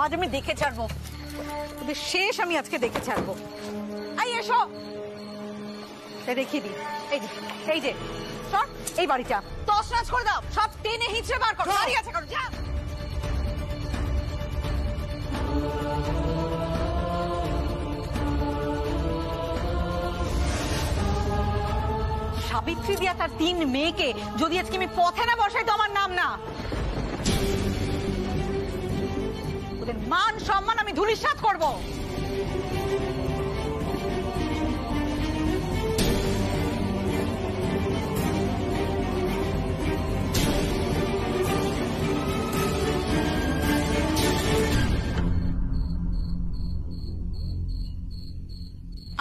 আজ আমি দেখে ছাড়বো, তোদের শেষ আমি আজকে দেখে ছাড়বো। আই এসো, দেখিয়ে দি। এই যে সব এই বাড়িটা তছনছ করে দাও, সব টেনে হিঁচড়ে বার করো। দাঁড়িয়ে আছে করো, যা। সাবিত্রী দিয়া তার 3 মেয়েকে যদি আজকে আমি পথে না বসাই তো আমার নাম না। ওদের মান সম্মান আমি ধূলিসাৎ করবো।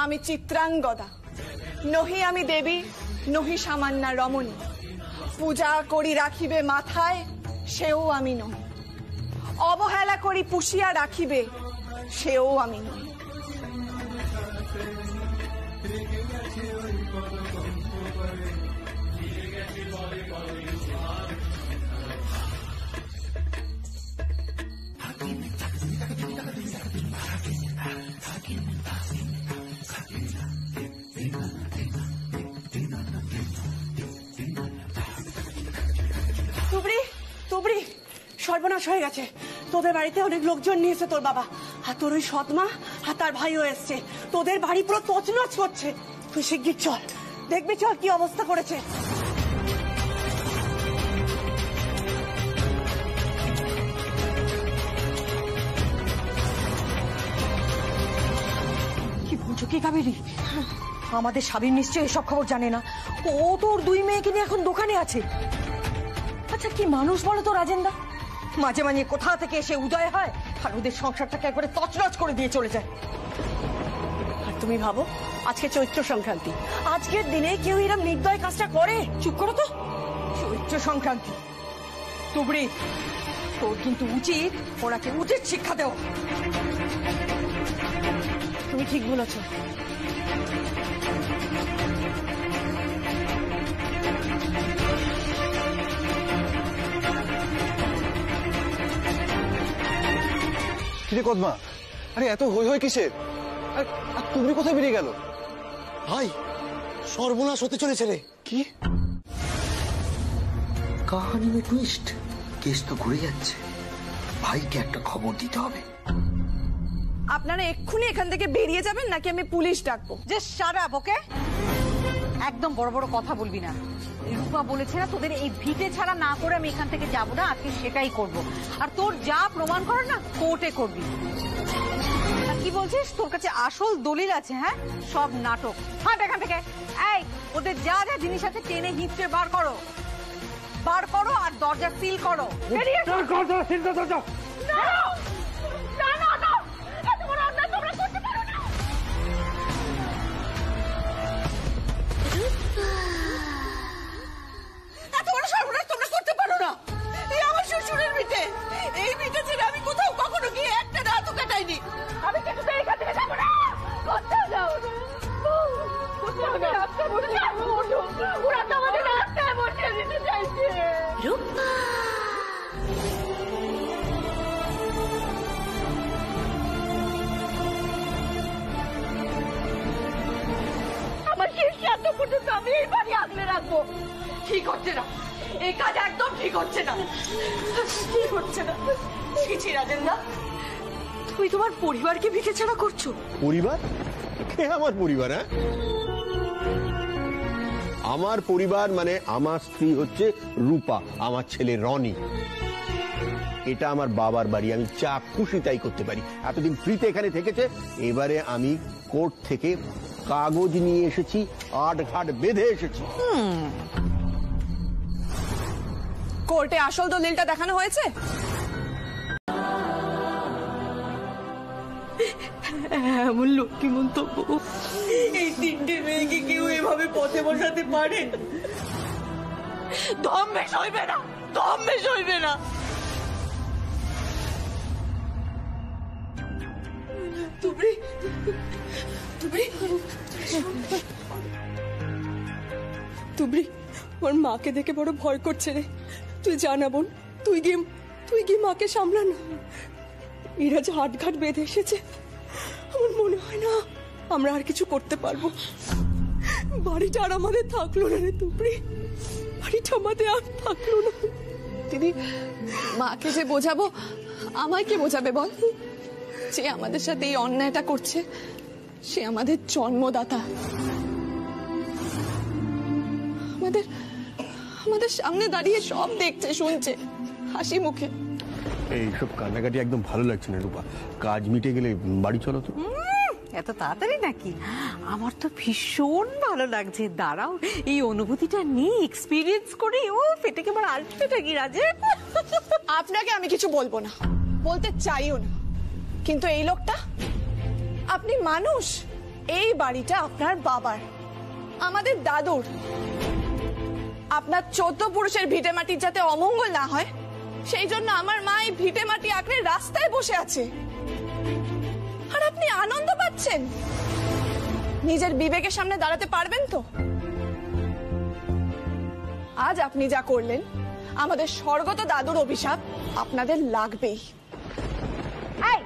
আমি চিত্রাঙ্গদা, নহি আমি দেবী, নহি সামান্যা রমণী। পূজা করি রাখিবে মাথায়, সেও আমি নই। অবহেলা করি পুষিয়া রাখিবে, সেও আমি নই। তুবড়ি, সর্বনাশ হয়ে গেছে। তোদের বাড়িতে অনেক লোকজন নিয়েছে তোর বাবা, আর তোর ওই সৎমা আর তার ভাইও এসছে। তোদের বাড়ি পুরো তছনছ করছে। তুই শিগগির চল, দেখবি চল কি অবস্থা করেছে। কি বলছো কি কাবেরী? আমাদের স্বামীর নিশ্চয়ই এসব খবর জানে না। ও তোর 2 মেয়েকে নিয়ে এখন দোকানে আছে। আচ্ছা কি মানুষ বলো তো রাজেন্দা, মাঝে মাঝে কোথা থেকে এসে উদয় হয় আর ওদের সংসারটাকে একবারে তছনছ করে দিয়ে চলে যায়। আর তুমি ভাবো আজকে চৈত্র সংক্রান্তি, আজকের দিনে কেউ এরকম নির্দয় কাজটা করে? চুপ করো তো। চৈত্র সংক্রান্তি তুবড়ি, তোর কিন্তু উচিত ওনাকে উচিত শিক্ষা দেওয়া। তুমি ঠিক বলেছ। কিরে কদমা, আরে এত হই হই কিসের? আর তুমি কোথায় বেরিয়ে গেল? ভাই সর্বনাশ হতে চলেছে রে। কি কাহিনী মে টুইস্ট, কেস তো ঘুরে যাচ্ছে। ভাইকে একটা খবর দিতে হবে। আপনারা এক্ষুনি এখান থেকে বেরিয়ে যাবেন নাকি আমি পুলিশ ডাকবো? যে সারা ওকে একদম বড় বড় কথা বলবি না। রূপা বলেছে না তোদের এই ভিটে ছাড়া না করে আমি এখান থেকে যাবো না, আজকে সেটাই করব। আর তোর যা প্রমাণ করার না কোর্টে করবি। আর কি বলছিস, তোর কাছে আসল দলিল আছে? হ্যাঁ, সব নাটক। হাঁট এখান থেকে। এই ওদের যা যা জিনিস আছে টেনে হিঁচড়ে বার করো, বার করো আর দরজা সিল করো। বেরিয়ে এসো। না না না, এত বড় অন্যায় তোমরা করতে পারো না। এত বড় সর্বনাশ তোমরা করতে পারো না। এই আমার শ্বশুরের ভিটে, এই ভিটে ছেড়ে আমি কোথাও কখনো গিয়ে একটা রাতও কাটাইনি। আমি কিছুতে এখান থেকে যাবো না। কোথাও যাবো না, কোথাও না। রাস্তায় বসে যাবো, ওরা তো আমাদের রাস্তায় বসিয়ে দিতে চাইছে। রূপা আমার সিদ্ধান্ত পর্যন্ত আমি এই বাড়ি আগলে রাখবো। ঠিক হচ্ছে না, এই কাজ একদম ঠিক হচ্ছে না, ঠিক হচ্ছে না। ছি রাজেন্দা, তুমি তোমার পরিবারকে ভিটে ছাড়া করছো। পরিবার? কে আমার পরিবার? হ্যাঁ, আমার পরিবার মানে আমার স্ত্রী হচ্ছে রূপা, আমার ছেলে রনি। এটা আমার বাবার বাড়ি, আমি যা খুশি তাই করতে পারি। এতদিন ফ্রিতে এখানে থেকেছে, এবারে আমি কোর্ট থেকে কাগজ নিয়ে এসেছি, আট ঘাট বেঁধে এসেছি। কোর্টে আসল দলিলটা দেখানো হয়েছে? এমন লক্ষ্মী মন্তব্য এই 3টে মেয়েকে কেউ এভাবে পথে বসাতে পারে? দমে সইবে না, দমে সইবে না। তুবড়ি, ওর মাকে দেখে বড় ভয় করছে রে। তুই জানা বোন, তুই গিয়ে মাকে সামলানো। এরা যে হাটঘাট বেঁধে এসেছে, আমার মনে হয় না আমরা আর কিছু করতে পারবো। বাড়িটা আর আমাদের থাকলো না রে তুবড়ি, বাড়িটা আমাদের আর থাকলো না। দিদি, মাকে যে বোঝাবো, আমায় কে বোঝাবে বল? যে আমাদের সাথে এই অন্যায়টা করছে সে আমাদের জন্মদাতা, আমাদের আমাদের সামনে দাঁড়িয়ে সব দেখছে, শুনছে, হাসি মুখে। এইসব কান্নাকাটি একদম ভালো লাগছে না রূপা, কাজ মিটে গেলে বাড়ি চলো তো। এত তাড়াতাড়ি নাকি? আমার তো ভীষণ ভালো লাগছে। দাঁড়াও, এই অনুভূতিটা নিয়ে এক্সপিরিয়েন্স করি। ও পেটে কেমন আসবে নাকি রাজে? আপনাকে আমি কিছু বলবো না, বলতে চাইও না, কিন্তু এই লোকটা, আপনি মানুষ, এই বাড়িটা আপনার বাবার, আমাদের দাদুর। আপনার 14 পুরুষের ভিটে মাটির যাতে অমঙ্গল না হয় সেই জন্য আমার মা এই ভিটে মাটি আঁকড়ে রাস্তায় বসে আছে, আর আপনি আনন্দ পাচ্ছেন। নিজের বিবেকের সামনে দাঁড়াতে পারবেন তো? আজ আপনি যা করলেন, আমাদের স্বর্গত দাদুর অভিশাপ আপনাদের লাগবেই। এই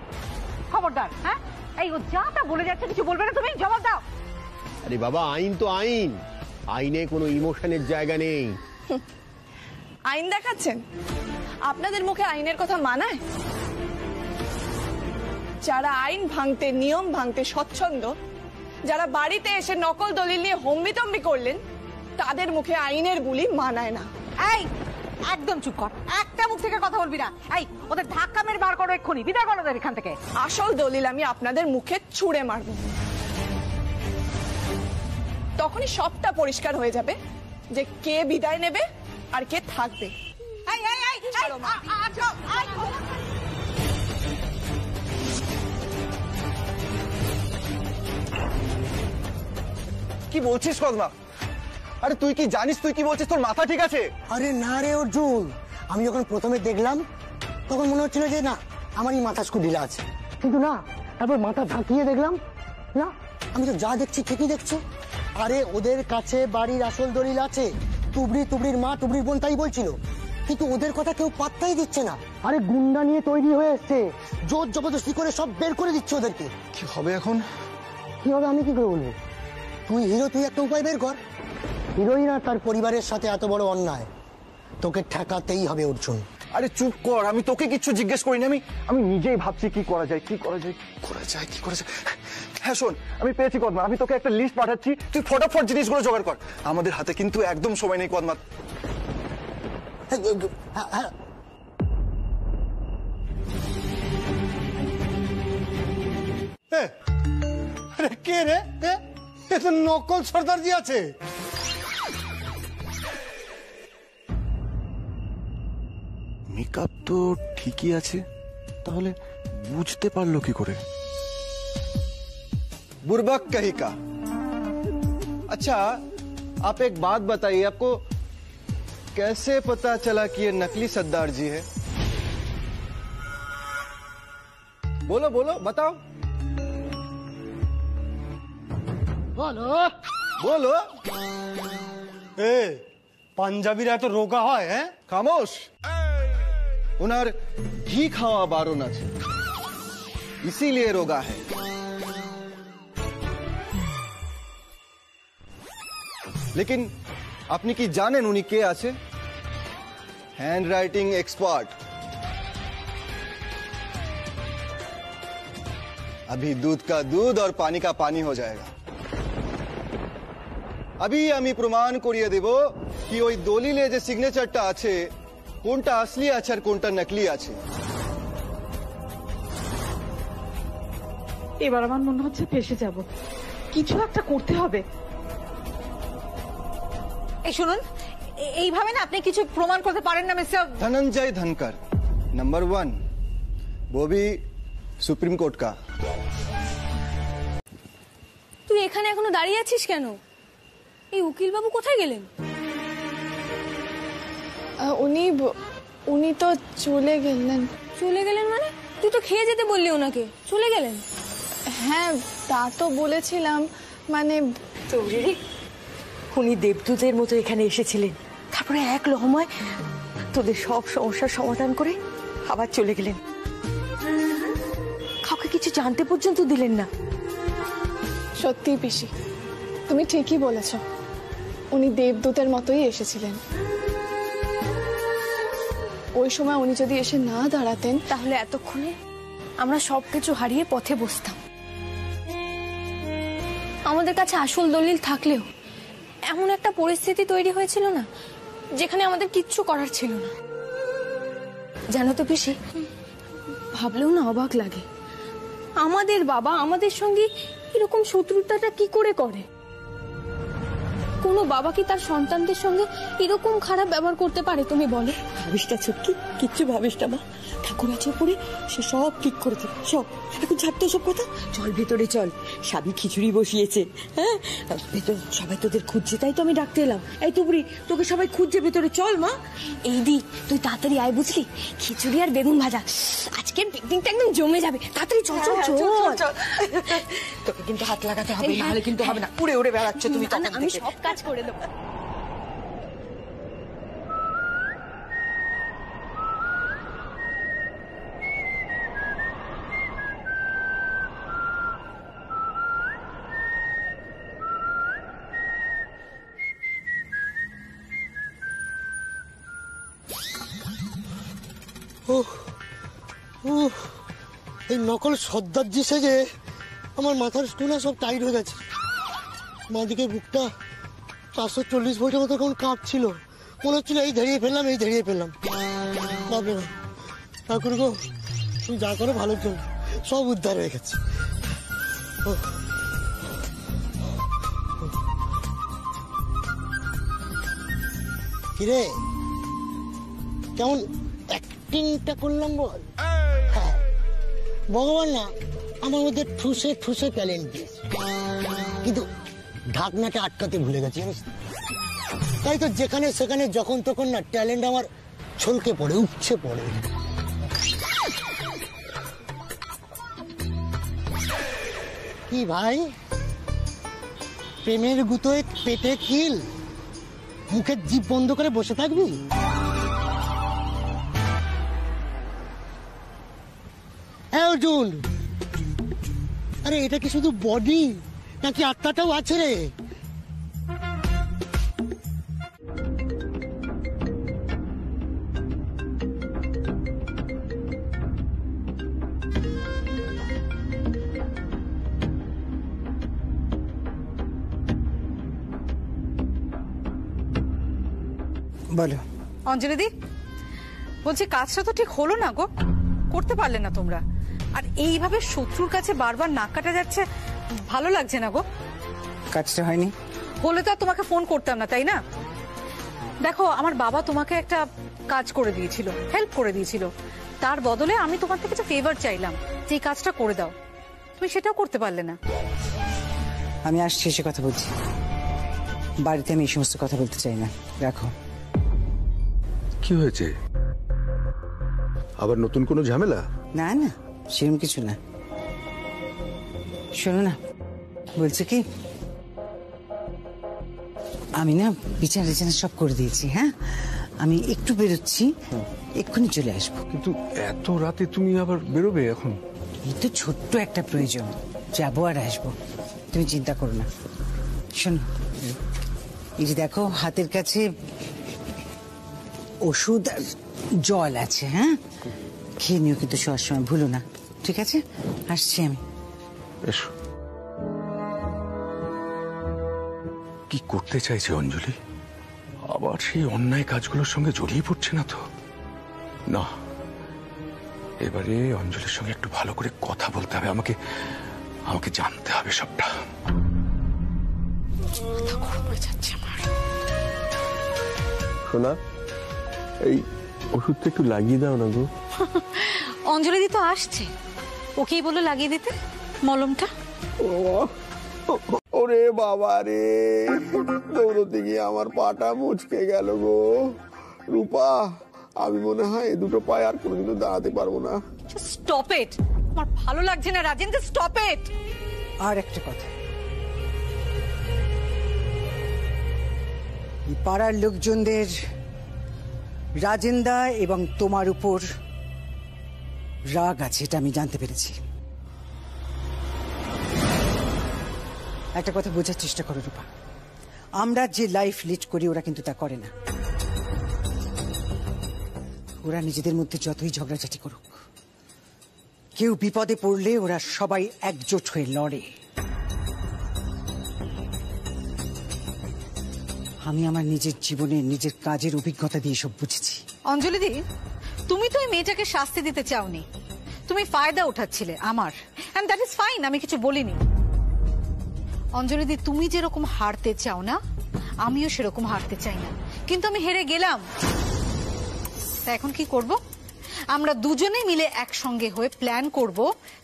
খবরদার, হ্যাঁ, এই ও যা তা বলে যাচ্ছে, কিছু বলবে না তুমি? জবাব দাও। আরে বাবা, আইন তো আইন, আইনে কোনো ইমোশনের জায়গা নেই। আইন দেখাচ্ছেন? আপনাদের মুখে আইনের কথা মানায়? যারা আইন ভাঙতে, নিয়ম ভাঙতে স্বচ্ছন্দ, যারা বাড়িতে এসে নকল দলিল নিয়ে হম্বিতম্বি করলেন, তাদের মুখে আইনের বুলি মানায় না। এই একদম চুপ কর, একটা মুখ থেকে কথা বলবি না। এই ওদের ধাক্কা মেরে বার করো, এক্ষুনি বিদায় করো ওদের এখান থেকে। আসল দলিল আমি আপনাদের মুখে ছুঁড়ে মারব, তখনই সবটা পরিষ্কার হয়ে যাবে যে কে বিদায় নেবে আর কে থাকবে। এই এই এই ছাড়ো মা। কি বলছিস কদমা? আরে তুই কি জানিস তুই কি বলছিস? তোর মাথা ঠিক আছে? আরে না রে অর্জুন, আমি যখন প্রথমে দেখলাম তখন মনে হচ্ছিল যে না আমারই মাথা ঢিলা আছে, কিন্তু না, তারপর মাথা ঝাঁকিয়ে দেখলাম না, আমি তো যা দেখছি ঠিকই দেখছি। আরে ওদের কাছে বাড়ির আসল দলিল আছে, তুবড়ির মা, তুবড়ির বোন তাই বলছিল, কিন্তু ওদের কথা কেউ পাত্তাই দিচ্ছে না। আরে গুন্ডা নিয়ে তৈরি হয়ে এসছে, জোর জবরদস্তি করে সব বের করে দিচ্ছে ওদেরকে। কি হবে এখন? কি হবে আমি কি করে বলবো? তুই হিরো, তুই একটা উপায় বের কর। হিরোইন আর তার পরিবারের সাথে এত বড় অন্যায় তোকে ঠেকাতেই হবে অর্জুন। আরে চুপ কর, আমি তোকে কিচ্ছু জিজ্ঞেস করিনি। আমি নিজেই ভাবছি কি করা যায়। হ্যাঁ শোন, আমি পেয়েছি কদমা, আমি তোকে একটা লিস্ট পাঠাচ্ছি, তুই ফটাফট জিনিসগুলো জোগাড় কর। আমাদের হাতে কিন্তু একদম সময় নেই কদমা। আরে কে রে? এ তো নকল সর্দারজি আছে। মেকআপ তো ঠিকই আছে, তাহলে বুঝতে পারলো কি করে? बुर्बक कहीं का। अच्छा, आप एक बात बताइए, आपको कैसे पता चला कि ये नकली सरदार जी है? बोलो बोलो, बताओ। बोलो। এ পাঞ্জাবিরা এত রোগা হয়? হ্যাঁ, খামোশ। उनार घी खावा बारण আছে, इसीलिए रोगा है। लेकिन আপনি কি জানেন উনি কে আছে? Hand writing expert. अभी दूध का दूध और पानी का पानी हो जाएगा। अभी আমি প্রমাণ করিয়ে দেব কি ওই দলিলে যে সিগনেচারটা আছে কোনটা আসলি আছে আর কোনটা নকলি আছে। এবার আমার মনে হচ্ছে ফেসে যাব, কিছু একটা করতে হবে। এই শুনুন, এইভাবে না আপনি কিছু প্রমাণ করতে পারেন না মিস্টার धनंजय धनकर, नंबर 1, वो भी सुप्रीम कोर्ट का। তুই এখানে এখনো দাঁড়িয়ে আছিস কেন? এই উকিল বাবু কোথায় গেলেন? উনি তো চলে গেলেন। চলে গেলেন মানে? তুই তো খেয়ে যেতে বললি ওনাকে, চলে গেলেন? হ্যাঁ, তা তো বলেছিলাম, মানে তৌরি, উনি দেবদূতের মতো এখানে এসেছিলেন, তারপরে এক লহমায় তোদের সব সমস্যার সমাধান করে আবার চলে গেলেন। কিছু জানতে পর্যন্ত দিলেন না। সত্যি পিসি, তুমি ঠিকই বলেছ, উনি দেবদূতের মতোই এসেছিলেন। ওই সময় উনি যদি এসে না দাঁড়াতেন তাহলে এতক্ষণে আমরা সবকিছু হারিয়ে পথে বসতাম। আমাদের কাছে আসল দলিল থাকলেও এমন একটা পরিস্থিতি তৈরি হয়েছিল না, যেখানে আমাদের কিচ্ছু করার ছিল না। জানো তো পিসি, ভাবলেও না অবাক লাগে, আমাদের বাবা আমাদের সঙ্গে এরকম শত্রুতাটা কি করে করে? কোনো বাবা কি তার সন্তানদের সঙ্গে এরকম খারাপ ব্যবহার করতে পারে তুমি বলো? ভাবিস না ছুটকি, কিচ্ছু ভাবিস না মা, ঠাকুর আছে উপরে, সে সব ঠিক করে দেবে সব। এখন ছাড়তে সব কথা, চল ভেতরে চল, স্বামী খিচুড়ি বসিয়েছে। হ্যাঁ, ভেতর সবাই তোদের খুঁজছে, তাই তো আমি ডাকতে এলাম। এই তুবড়ি, তোকে সবাই খুঁজছে, ভেতরে চল মা। এই দি, তুই তাড়াতাড়ি আয় বুঝলি, খিচুড়ি আর বেগুন ভাজা, আজকের পিকনিকটা একদম জমে যাবে। তাড়াতাড়ি চল চল চল। তোকে কিন্তু হাত লাগাতে হবে, নাহলে কিন্তু হবে না। উড়ে উড়ে বেড়াচ্ছ তুমি, আমি সব কাজ করে দেবো। এই নকল সর্দারজি সেজে আমার মাথার স্টুনা সব টাইট হয়ে গেছে। মাদিকে বুকটা 440 ভোল্টের মতো কেমন কাঁপছিল, মনে হচ্ছিল এই দাঁড়িয়ে ফেললাম, এই দাঁড়িয়ে ফেললাম। বাবু ঠাকুর গো, তুমি যা করো ভালোর জন্য, সব উদ্ধার হয়ে গেছে। কিরে, কেমন অ্যাক্টিংটা করলাম বল? হ্যাঁ, ভগবান না আমার মধ্যে ঠুসে ঠুসে ট্যালেন্ট দিয়েছে, কিন্তু ঢাকনাটা আটকাতে ভুলে গেছি জানিস। তাই তো যেখানে সেখানে যখন তখন না ট্যালেন্ট আমার ছলকে পড়ে, উপচে পড়ে। কি ভাই, প্রেমের গুতোয় পেটে কিল, মুখের জিভ বন্ধ করে বসে থাকবি? হ্যাঁ অর্জুন, আরে এটা কি শুধু বডি নাকি আত্মাটাও আছে রে? বলো অঞ্জলি দি, বলছি কাজটা তো ঠিক হলো না গো, করতে পারলে না তোমরা। আর এইভাবে শত্রুর কাছে বারবার নাক কাটা যাচ্ছে, ভালো লাগছে না গো। কাজটা হয়নি হলে তো আর তোমাকে ফোন করতাম না, তাই না? দেখো, আমার বাবা তোমাকে একটা কাজ করে দিয়েছিল, হেল্প করে দিয়েছিল, তার বদলে আমি তোমার থেকে একটা ফেভার চাইলাম যে এই কাজটা করে দাও, তুমি সেটাও করতে পারলে না। আমি আসছি, এসে কথা বলছি। বাড়িতে আমি এই সমস্ত কথা বলতে চাই না, রাখো। কি হয়েছে? আবার নতুন কোনো ঝামেলা? না না, সেরকম কিছু না। শোনো না, বলছে কি, আমি না বিচার সব করে দিয়েছি। হ্যাঁ, আমি একটু বেরোচ্ছি, এক্ষুনি চলে আসবো। কিন্তু এত রাতে তুমি আবার বেরোবে এখন? এই তো ছোট্ট একটা প্রয়োজন, যাবো আর আসবো, তুমি চিন্তা করো না। শোনো, এই যে দেখো হাতের কাছে ওষুধ আর জল আছে, হ্যাঁ, খেয়ে নিও কিন্তু শোয়ার সময় ভুলো না, ঠিক আছে? আসছি আমি। এসো। কি করতে চাইছে অঞ্জলি? আবার সেই অন্যায় কাজগুলোর সঙ্গে জড়িয়ে পড়ছে না তো? না, এবারে অঞ্জলির সঙ্গে একটু ভালো করে কথা বলতে হবে, আমাকে আমাকে জানতে হবে সবটা। শোনা, এই ওষুধটা একটু লাগিয়ে দাও না গো। অঞ্জলি দি তো আসছে, ওকেই বলো লাগিয়ে দিতে মলমটা। ওরে বাবা রে, দৌড়তে গিয়ে আমার পাটা মুচকে গেল গো। রূপা, আমি মনে হয় এই দুটো পায়ে আর কোনোদিনও দাঁড়াতে পারবো না। স্টপ ইট, আমার ভালো লাগছে না রাজেন্দ্র, স্টপ ইট। আর একটা কথা, পাড়ার লোকজনদের রাজেন্দা এবং তোমার উপর রাগ আছে, এটা আমি জানতে পেরেছি। একটা কথা বোঝার চেষ্টা করো রূপা, আমরা যে লাইফ লিড করি ওরা কিন্তু তা করে না। ওরা নিজেদের মধ্যে যতই ঝগড়াঝাটি করুক, কেউ বিপদে পড়লে ওরা সবাই একজোট হয়ে লড়ে। আমি আমার নিজের জীবনে নিজের কাজের অভিজ্ঞতা দিয়ে সব বুঝেছি। অঞ্জলি দি, তুমি তো এই মেয়েটাকে শাস্তি দিতে চাওনি, তুমি ফায়দা উঠাচ্ছিলে আমার, এন্ড দ্যাট ইজ ফাইন, আমি কিছু বলিনি। অঞ্জলি দি, তুমি যেরকম হারতে চাও না, আমিও সেরকম হারতে চাই না, কিন্তু আমি হেরে গেলাম। তা এখন কি করব? আমরা দুজনে মিলে একসঙ্গে হয়ে প্ল্যান করব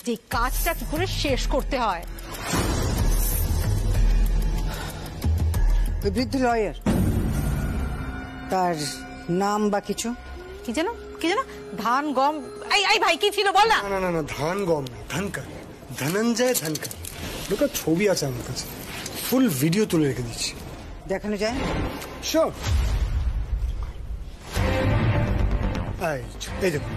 যে এই কাজটা কি করে শেষ করতে হয়। ওই বৃদ্ধ লয়ার, তার নাম বা কিছু? কি যেন ধান গম, এই ভাই কি ছিল বল না। না না না, ধান গম না, ধনকর, ধনঞ্জয় ধনকর। লোকের ছবি আছে আমার কাছে, ফুল ভিডিও তুলে রেখে দিচ্ছি। দেখানো যায়? শিওর। এই দেখুন,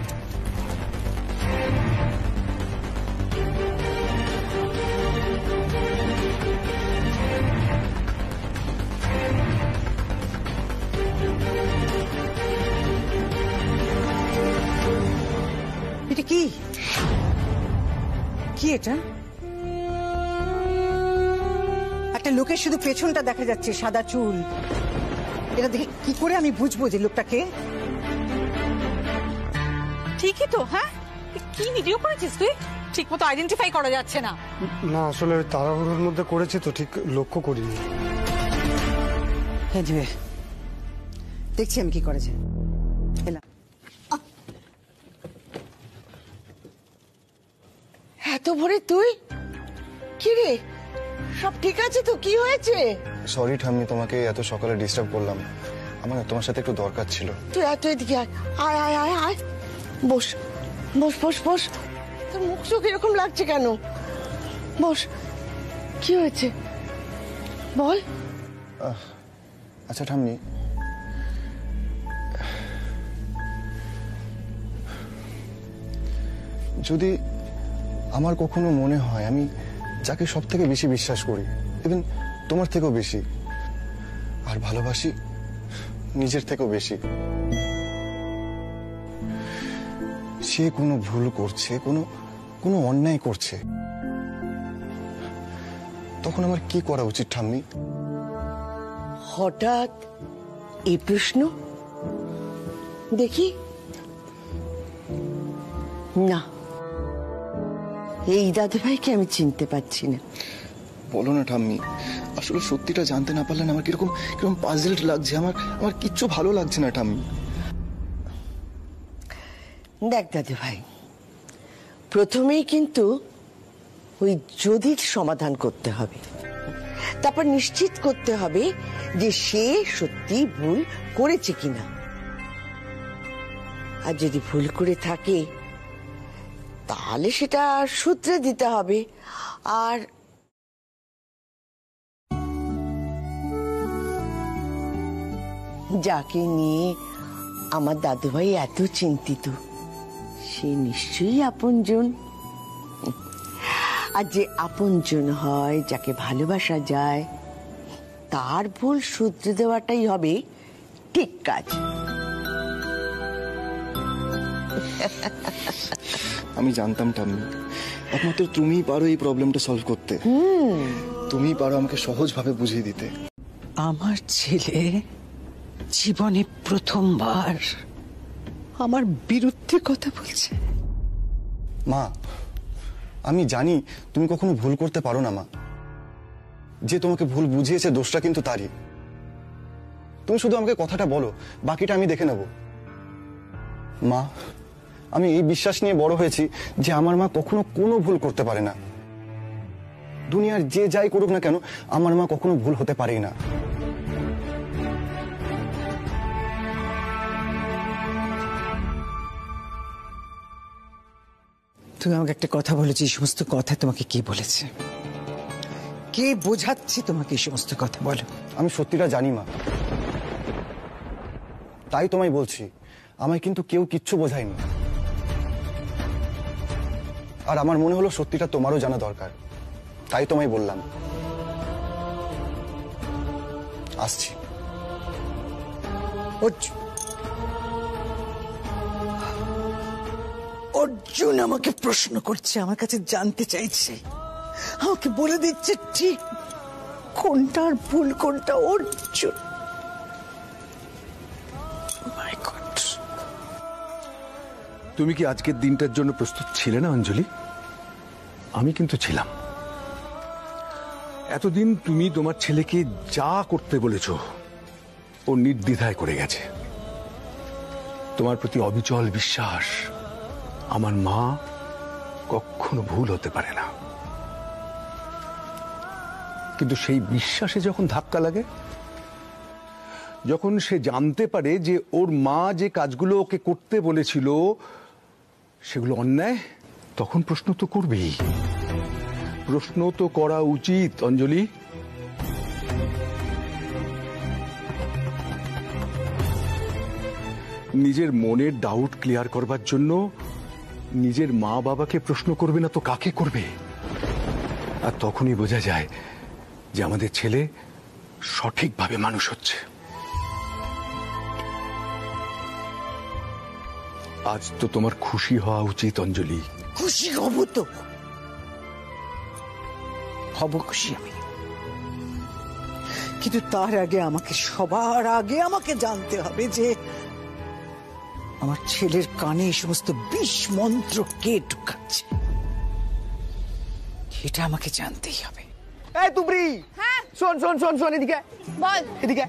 এটা কি কি এটা? একটা লোকের শুধু পেছনটা দেখা যাচ্ছে, সাদা চুল। এটা দেখে কি করে আমি বুঝবো যে লোকটাকে? ঠিকই তো। হ্যাঁ, কি ভিডিও করেছিস তুই? ঠিক মতো আইডেন্টিফাই করা যাচ্ছে না। না আসলে তাড়াহুড়োর মধ্যে করেছি তো, ঠিক লক্ষ্য করিনি। দেখছি আমি কি করেছে। এত ভোরে তুই? কি রে, সব ঠিক আছে তো? কি হয়েছে? সরি ঠাম্মি, তোমাকে এত সকালে ডিস্টার্ব করলাম, আমার তোমার সাথে একটু দরকার ছিল। তুই এত এদিকে আয়, আয় আয় আয় আয়, বস বস বস বস। তোর মুখ চোখ এরকম লাগছে কেন? বস, কি হয়েছে বল। আচ্ছা ঠাম্মি, যদি আমার কখনো মনে হয় আমি যাকে সব থেকে বেশি বিশ্বাস করি, ইভেন তোমার থেকেও বেশি, আর ভালোবাসি নিজের থেকেও বেশি, সে কোনো ভুল করছে, কোনো অন্যায় করছে, তখন আমার কি করা উচিত ঠাম্মি? হঠাৎ এই প্রশ্ন দেখি না, এই দাদু ভাইকে আমি চিনতে পারছি না। বলো না ঠাম্মি, আসলে সত্যিটা জানতে না পারলে আমার কিরকম পাজলড লাগছে, আমার কিচ্ছু ভালো লাগছে না ঠাম্মি। দেখ দাদু ভাই, প্রথমেই কিন্তু ওই যদির সমাধান করতে হবে, তারপর নিশ্চিত করতে হবে যে সে সত্যি ভুল করেছে কিনা। আর যদি ভুল করে থাকে তাহলে সেটা সূত্রে দিতে হবে। আর যাকে নিয়ে আমার দাদুভাই এত চিন্তিত, সে নিশ্চয়ই আপনজন। আর যে আপনজন হয়, যাকে ভালোবাসা যায়, তার ভুল শুধরে দেওয়াটাই হবে ঠিক কাজ। আমি জানতাম ঠাম্মি, একমাত্র তুমিই পারো এই প্রবলেমটা সলভ করতে। তুমিই পারো আমাকে সহজভাবে বুঝিয়ে দিতে। আমার ছেলে জীবনে প্রথমবার আমার বিরুদ্ধে কথা বলছে। মা, আমি জানি তুমি কখনো ভুল করতে পারো না মা। যে তোমাকে ভুল বুঝিয়েছে দোষটা কিন্তু তারই। তুমি শুধু আমাকে কথাটা বলো, বাকিটা আমি দেখে নেব। মা, আমি এই বিশ্বাস নিয়ে বড় হয়েছি যে আমার মা কখনো কোনো ভুল করতে পারে না। দুনিয়ার যে যাই করুক না কেন, আমার মা কখনো ভুল হতে পারেই না। তুমি আমাকে একটা কথা বলেছি, এই সমস্ত কথা তোমাকে কে বলেছে? কে বোঝাচ্ছে তোমাকে এই সমস্ত কথা? বলো। আমি সত্যিটা জানি মা, তাই তোমায় বলছি, আমায় কিন্তু কেউ কিচ্ছু বোঝায়নি। আর আমার মনে হলো সত্যিটা তোমারও জানা দরকার, তাই তোমায় বললাম। আসছি। অর্জুন আমাকে প্রশ্ন করছে, আমার কাছে জানতে চাইছে, আমাকে বলে দিচ্ছে ঠিক কোনটা আর ভুল কোনটা। অর্জুন, মাই গড। তুমি কি আজকের দিনটার জন্য প্রস্তুত ছিলে না অঞ্জলি? আমি কিন্তু ছিলাম। এতদিন তুমি তোমার ছেলেকে যা করতে বলেছ ও নির্দ্বিধায় করে গেছে। তোমার প্রতি অবিচল বিশ্বাস, আমার মা কখনো ভুল হতে পারে না। কিন্তু সেই বিশ্বাসে যখন ধাক্কা লাগে, যখন সে জানতে পারে যে ওর মা যে কাজগুলো ওকে করতে বলেছিল সেগুলো অন্যায়, তখন প্রশ্ন তো করবেই। প্রশ্ন তো করা উচিত অঞ্জলি। নিজের মনের ডাউট ক্লিয়ার করবার জন্য নিজের মা বাবাকে প্রশ্ন করবে না তো কাকে করবে? আর তখনই বোঝা যায় যে আমাদের ছেলে সঠিকভাবে মানুষ হচ্ছে। আজ তো তোমার খুশি হওয়া উচিত অঞ্জলি। খুশি হব তো, হব খুশি আমি, কিন্তু তার আগে আমাকে, সবার আগে আমাকে জানতে হবে যে আমার ছেলের কানে এই সমস্ত বিষ মন্ত্র কে ঢুকাচ্ছে। এটা আমাকে জানতেই হবে। এই তুবড়ি, হ্যাঁ শোন শোন শোন শোন, এদিকে বল। এদিকে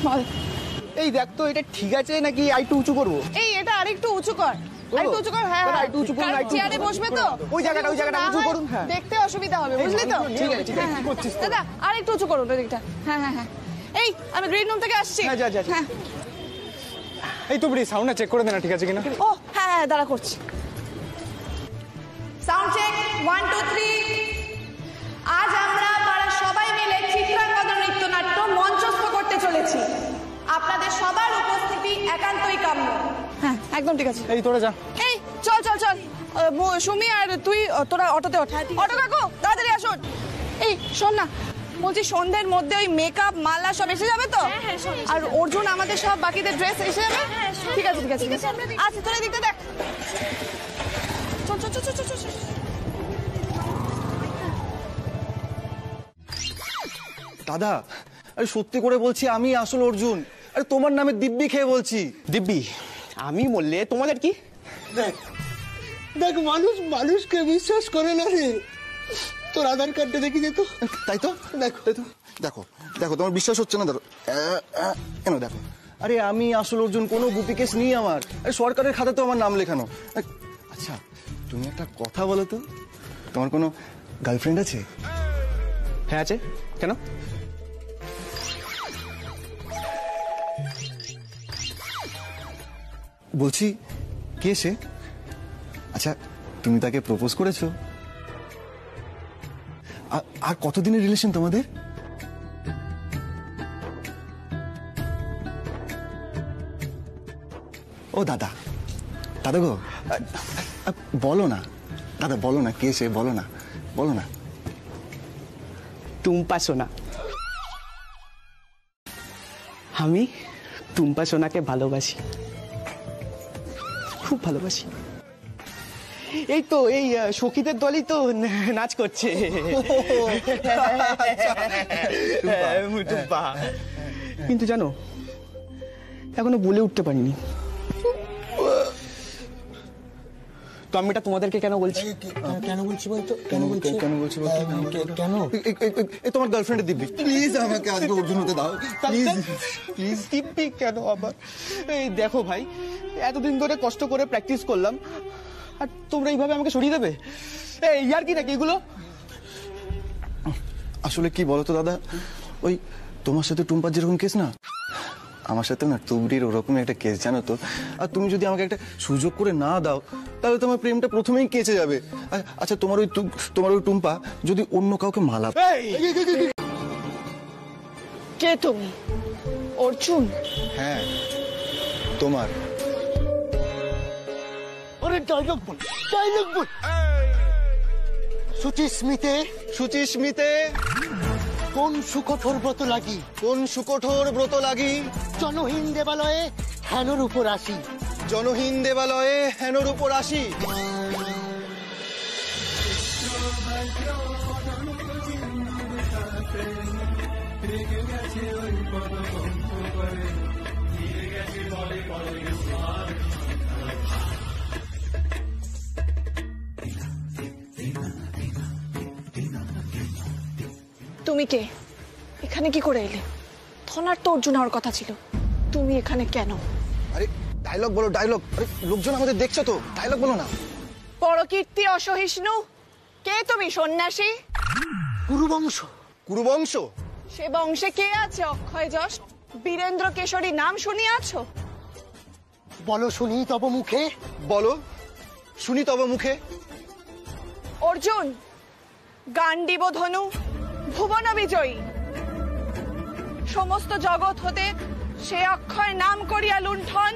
বল। এই দেখ তো, এটা ঠিক আছে নাকি আরেকটু উঁচু করবো? এই এটা আরেকটু উঁচু কর, আরেকটু উঁচু কর। হ্যাঁ, আরেকটু উঁচু করুন, আরেকটু চেয়ারে বসবে তো, ওই জায়গাটা উঁচু করুন। হ্যাঁ, দেখতে অসুবিধা হবে, বুঝলি তো? ঠিক আছে ঠিক আছে। দাদা আরেকটু উঁচু করুন ওদিকটা। হ্যাঁ হ্যাঁ হ্যাঁ। এই আমি গ্রিন রুম থেকে আসছি। হ্যাঁ, যা যা। হ্যাঁ। এই তুবড়ি, সাউন্ডটা চেক করে দে না, ঠিক আছে কিনা। ও হ্যাঁ হ্যাঁ, দাঁড়া করছি। Sound check 1 2 3। আজ আমরা পাড়া সবাই মিলে চিত্রাঙ্গদা নৃত্যনাট্য মঞ্চস্থ করতে চলেছি। আপনাদের সবার উপস্থিতি একান্তই কাম্য। হ্যাঁ একদম ঠিক আছে। এই তোরা যা। এই চল চল চল, সুমি আর তুই তোরা অটোতে ওঠ। অটো কাকু তাড়াতাড়ি আসুন। এই শোন না, বলছি সন্ধ্যের মধ্যে ওই মেকআপ মালা সব এসে যাবে তো? আর অর্জুন আমাদের সব বাকিদের ড্রেস এসে যাবে? ঠিক আছে ঠিক আছে ঠিক আছে। আচ্ছা তোরা এদিকটা দেখ। চল চল চল চল চল। দাদা, আরে সত্যি করে বলছি, আমি আসল অর্জুন। আরে তোমার নামে দিব্যি খেয়ে বলছি। দিব্যি? আমি বললে তোমাদের কি? দেখ দেখ, মানুষ মানুষকে বিশ্বাস করে না রে। তোর আধার কার্ডটা দেখি যেত। তাই তো, দেখো দেখো দেখো, তোমার বিশ্বাস হচ্ছে না? ধরো কেন, দেখো। আরে আমি আসল অর্জুন, কোনো গুপি কেস নেই আমার। আরে সরকারের খাতে তো আমার নাম লেখানো। আচ্ছা তুমি একটা কথা বলো তো, তোমার কোনো গার্লফ্রেন্ড আছে? হ্যাঁ আছে। কেন? বলছি কে সে? আচ্ছা তুমি তাকে প্রপোজ করেছো? আর কতদিনের রিলেশন তোমাদের? ও দাদা, দাদা গো, বলো না দাদা, বলো না কে সে, বলো না, বলো না। টুম্পা সোনা। আমি টুম্পা সোনাকে ভালোবাসি, খুব ভালোবাসি। এই তো এই সখীদের দলই তো নাচ করছে। টুম্পা। কিন্তু জানো, এখনো বলে উঠতে পারিনি তো আমি এটা তোমাদেরকে কেন বলছি। কেন বলছি বলতো? কেন বলছি? কেন বলছি বলতো? কেন? তোমার গার্লফ্রেন্ড দিব্যি, প্লিজ আমাকে আজকে অর্জুন হতে দাও, প্লিজ প্লিজ। দিব্যি কেন আবার? এই দেখো ভাই, এতদিন ধরে কষ্ট করে প্র্যাকটিস করলাম আর তোমরা এইভাবে আমাকে সরিয়ে দেবে? এই ইয়ার কি নাকি এগুলো? আসলে কি বলতো দাদা, ওই তোমার সাথে টুম্পার যেরকম কেস না, আমার সাথে না তুবড়ির ওরকম একটা কেস, জানো তো। আর তুমি যদি আমাকে একটা সুযোগ করে না দাও, তাহলে তোমার প্রেমটা প্রথমেই কেচে যাবে। আচ্ছা তোমার ওই টুম্পা যদি অন্য কাউকে মালা। কে তুমি? অর্জুন? হ্যাঁ তোমার। ওরে ডায়লগ বল, ডায়লগ বল। সুচিস্মিতে, সুচিস্মিতে কোন সুকঠোর ব্রত লাগি, কোন সুকঠোর ব্রত লাগি, জনহীন দেবালয়ে হেনর উপর আসি, জনহীন দেবালয়ে হেনর উপর আসি। তুমি কে? এখানে কি করে এলে? থনার তো অর্জুন হওয়ার কথা ছিল, তুমি এখানে কেন? আরে ডায়লগ বলো, ডায়লগ। আরে লোকজন আমাদের দেখছো তো, ডায়লগ বলো না। পরকীর্তি অসহিষ্ণু, কে তুমি? সন্ন্যাসী? কুরুবংশ। কুরুবংশ? সে বংশে কে আছে অক্ষয় যশ? বীরেন্দ্র কেশরী নাম শুনিয়াছো? বলো শুনি তব মুখে, বলো শুনি তব মুখে। অর্জুন গান্ডীব ধনু, ভুবন বিজয়ী, সমস্ত জগৎ হতে সে অক্ষয় নাম করিয়া লুণ্ঠন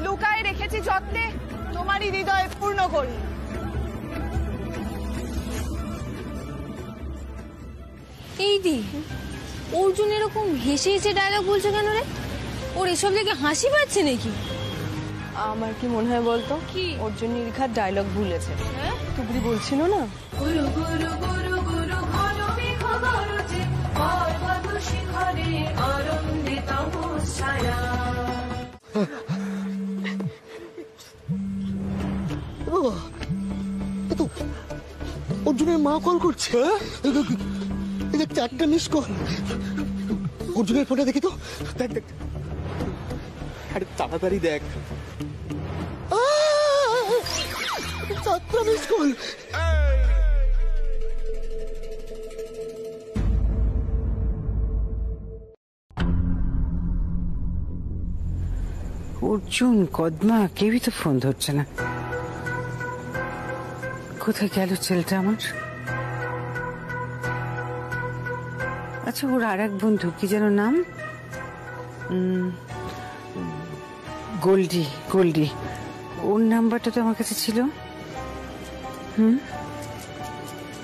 লুকায় রেখেছি যত্নে, তোমারই হৃদয়ে পূর্ণ করি। এই দি, অর্জুন এরকম হেসে হেসে ডায়লগ বলছে কেন রে? ওর এসব দেখে হাসি পাচ্ছে নাকি? আমার কি মনে হয় বলতো, কি অর্জুন নির্ঘাত ডায়লগ ভুলেছে। তুবড়ি বলছিল না, গুরু গুরু গুরু গুরু ঘন মেঘ গরজে, পর্বত শিখরে অরণ্যে তপস্যায়া। অর্জুনের মা কল করছে। চারটা মিস কল। অর্জুনের ফোনটা দেখি তো। দেখ দেখ, আরে তাড়াতাড়ি দেখ। চারটা মিস কল। অর্জুন, কদমা, কেউই তো ফোন ধরছে না। কোথায় গেল ছেলেটা আমার? আচ্ছা, ওর আর এক বন্ধু, কি যেন নাম? গোল্ডি। গোল্ডি, ওর নাম্বারটা তো আমার কাছে ছিল।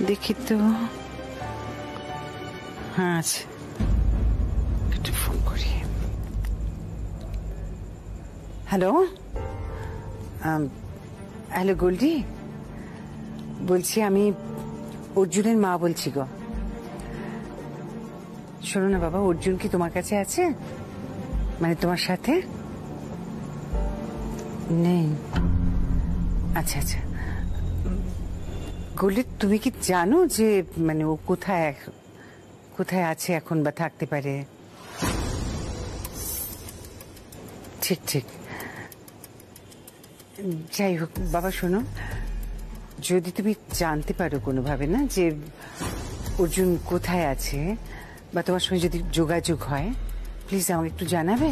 দেখি তো। হ্যাঁ, আছে, একটু ফোন করি। হ্যালো, হ্যালো গোল্ডি, বলছি আমি অর্জুনের মা বলছি গো। শোনো না বাবা, অর্জুন কি তোমার কাছে আছে? মানে তোমার সাথে নেই? আচ্ছা আচ্ছা। গোল্ডি, তুমি কি জানো যে মানে ও কোথায় কোথায় আছে এখন বা থাকতে পারে? ঠিক ঠিক, যাই হোক বাবা, শোনো, যদি তুমি জানতে পারো কোনোভাবে না যে অর্জুন কোথায় আছে বা তোমার সঙ্গে যদি যোগাযোগ হয়, প্লিজ আমাকে একটু জানাবে।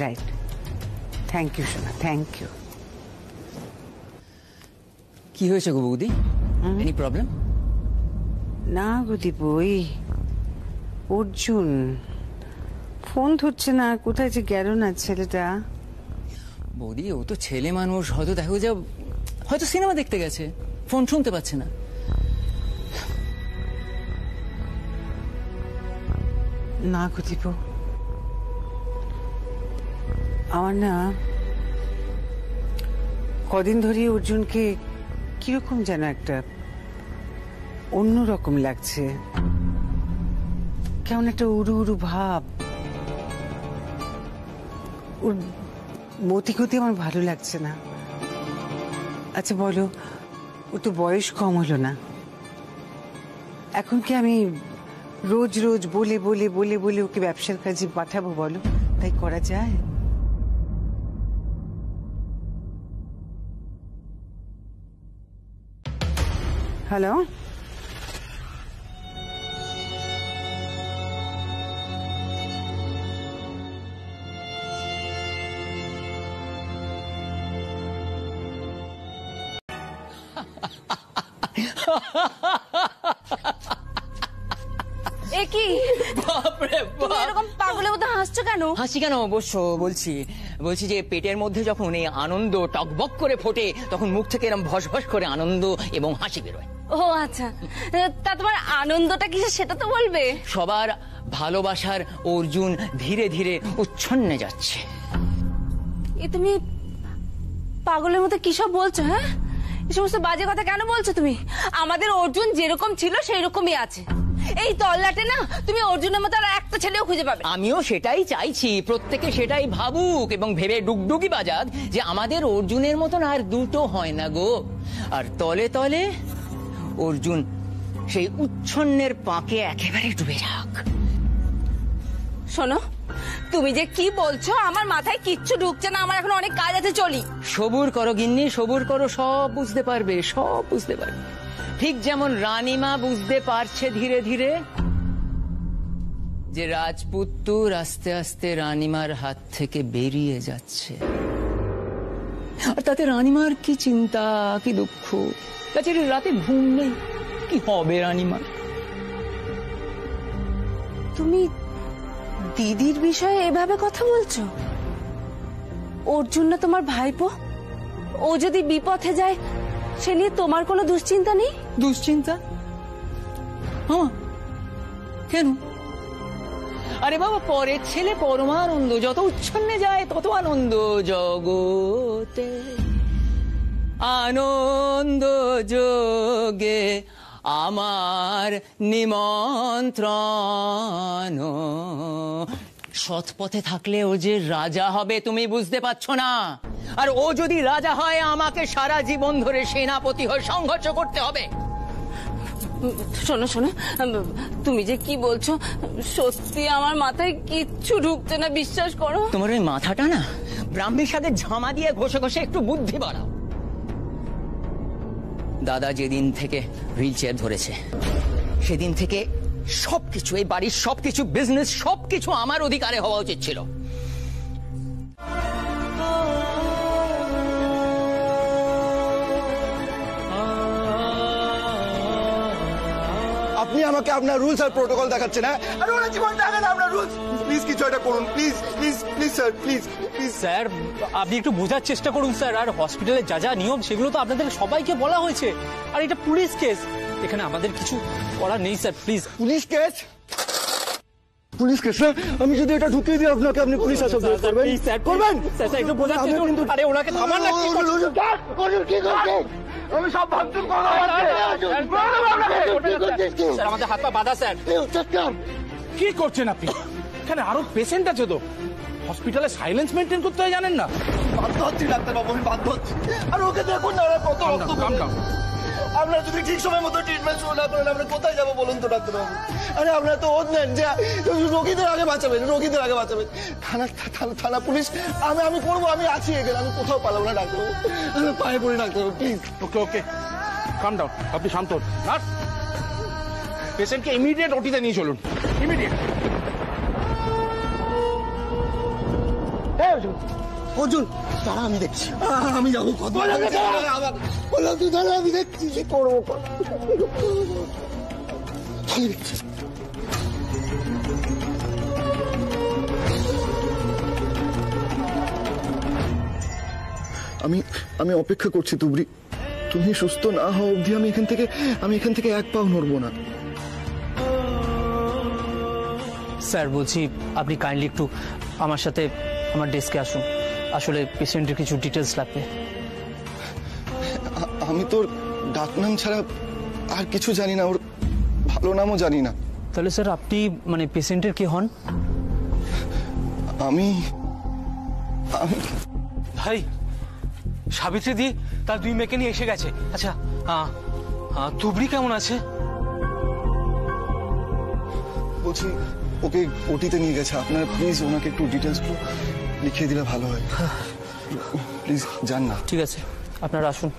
রাইট, থ্যাংক ইউ সোনা, থ্যাংক ইউ। কি হয়েছে গো বৌদি? Any problem? না গো দীপু, ওই অর্জুন ফোন ধরছে না, কোথায় যে গেল না ছেলেটা। বৌদি, ও তো ছেলে মানুষ, হয়তো দেখো যা, হয়তো সিনেমা দেখতে গেছে, ফোন শুনতে পাচ্ছে না। না গো দীপু, আমার না কদিন ধরে অর্জুনকে কিরকম যেন একটা অন্যরকম লাগছে, কেমন একটা উড়ু উড়ু ভাব। ওর মতি গতি আমার ভালো লাগছে না। আচ্ছা বলো, ও তো বয়স কম হলো না, এখন কি আমি রোজ রোজ বলে বলে বলে বলে ওকে ব্যবসার কাজে পাঠাবো বলো? তাই করা যায়? হ্যালো, এ কি? বাপ তুমি এরকম পাগলের মতো হাসছো কেন? হাসি কেন অবশ্য বলছি যে পেটের মধ্যে যখন এই আনন্দ টকবক করে ফোটে তখন মুখ থেকে এরকম ভসভস করে আনন্দ এবং হাসি বেরোয়। ও আচ্ছা, তা তোমার আনন্দটা কিসে সেটা তো বলবে। সবার ভালোবাসার অর্জুন ধীরে ধীরে উচ্ছন্নে যাচ্ছে। এ তুমি পাগলের মতো কি সব বলছো? হ্যাঁ, এই সমস্ত বাজে কথা কেন বলছো তুমি? আমাদের অর্জুন যেরকম ছিল সেই রকমই আছে। এই তল্লাটে না তুমি অর্জুনের মতো আর একটা ছেলেও খুঁজে পাবে। আমিও সেটাই চাইছি, প্রত্যেকে সেটাই ভাবুক এবং ভেবে ডুগডুগি বাজাক যে আমাদের অর্জুনের মতন আর দুটো হয় না গো। আর তলে তলে অর্জুন সেই উচ্ছন্নের পাকে একেবারে ডুবে যাক। শোনো, তুমি যে কি বলছো আমার মাথায় কিচ্ছু ঢুকছে না। আমার এখন অনেক কাজ আছে, চলি। সবুর করো গিন্নি, সবুর করো, সব বুঝতে পারবে, সব বুঝতে পারবে। ঠিক যেমন রানীমা বুঝতে পারছে ধীরে ধীরে যে রাজপুত্তুর আস্তে আস্তে রানীমার হাত থেকে বেরিয়ে যাচ্ছে। আর তাতে রানীমার কি চিন্তা, কি দুঃখ, তাছাড়া রাতে ঘুম নেই। কি হবে রানীমার? তুমি দিদির বিষয়ে এভাবে কথা বলছো? অর্জুন না তোমার ভাইপো, ও যদি বিপথে যায় সে নিয়ে তোমার কোনো দুশ্চিন্তা নেই? দুশ্চিন্তা? কেন? আরে বাবা, পরের ছেলে পরমানন্দ, যত উচ্ছন্নে যায় তত আনন্দ। জগতে আনন্দ যোগে আমার নিমন্ত্রণ। সৎপথে থাকলে ও যে রাজা হবে তুমি বুঝতে পারছো না। আর ও যদি রাজা হয় আমাকে সারা জীবন ধরে সেনাপতি হয়ে সংঘর্ষ করতে হবে। শোনো শোনো, তুমি যে কি বলছো সত্যি আমার মাথায় কিচ্ছু ঢুকছে না, বিশ্বাস করো। তোমার ওই মাথাটা না ব্রাহ্মীর সাথে ঝামা দিয়ে ঘষে ঘষে একটু বুদ্ধি বাড়াও। দাদা যেদিন থেকে হুইল চেয়ার ধরেছে সেদিন থেকে সবকিছু, এই বাড়ির সবকিছু, বিজনেস সবকিছু আমার অধিকারে হওয়া উচিত ছিল। আপনি আমাকে আপনার রুলস আর প্রোটোকল দেখাচ্ছেন। আর ওরা জীবন দেখেন আপনার রুলস। প্লিজ কিছু একটা করুন, please please please sir, please please. Sir আপনি একটু বোঝার চেষ্টা করুন স্যার। আর হসপিটালে যা যা নিয়ম সেগুলো তো আপনাদের সবাইকে বলা হয়েছে। আর এটা পুলিশ কেস, এখানে আমাদের কিছু করার নেই sir. Please. Police case? Police case না? আমি যদি এটা ঢুকিয়ে দিই আপনাকে, আপনি পুলিশ আসা করবেন? স্যার করবেন স্যার, একটু বোঝার চেষ্টা করুন। আরে ওনাকে থামান না। কি করছে? আমি সব ভাবছি স্যার, আমাদের হাত পা বাঁধা স্যার। কি করছেন আপনি? এখানে আরো পেশেন্ট আছে তো, হসপিটালে সাইলেন্স মেনটেন করতে হয় জানেন না? বাধ্য হচ্ছি ডাক্তারবাবু, আমি বাধ্য হচ্ছি। আর ওকে দেখুন না কত রক্ত। আপনারা যদি ঠিক সময় মতো ট্রিটমেন্ট শুরু না করেন আমরা কোথায় যাবো বলুন তো ডাক্তারবাবু? আরে আপনারা তো ওর নেন যে রোগীদের আগে বাঁচাবেন, রোগীদের আগে বাঁচাবেন। থানা পুলিশ আমি করবো, আমি আছি এখানে, আমি কোথাও পালাবো না ডাক্তারবাবু। আমি পায়ে পড়ি ডাক্তারবাবু, please. Okay okay, come down, আপনি শান্ত হন। নার্স, পেশেন্টকে ইমিডিয়েট ওটিতে নিয়ে চলুন, ইমিডিয়েট। অর্জুন দাঁড়া, আমি দেখছি। আমি যাবো, কত বললাম তুই দাঁড়া, আমি দেখছি কি করবো। আমি অপেক্ষা করছি তুবড়ি। তুমি সুস্থ না হও অবধি আমি এখান থেকে এক পাও নড়বো না। স্যার বলছি আপনি কাইন্ডলি একটু আমার সাথে আমার ডেস্কে আসুন। আসলে পেশেন্টের কিছু ডিটেলস লাগবে। আমি তোর ডাকনাম ছাড়া আর কিছু জানি না, ওর ভালো নামও জানি না। তাহলে স্যার আপনি মানে পেশেন্টের কে হন? আমি ভাই সাবিত্রী দি তার 2 মেয়েকে নিয়ে এসে গেছে। আচ্ছা তুবড়ি কেমন আছে? বলছি ওকে ওটিতে নিয়ে গেছে। আপনারা প্লিজ ওনাকে একটু ডিটেলসগুলো লিখিয়ে দিলে ভালো হয়। প্লিজ যান না। ঠিক আছে, আপনারা আসুন।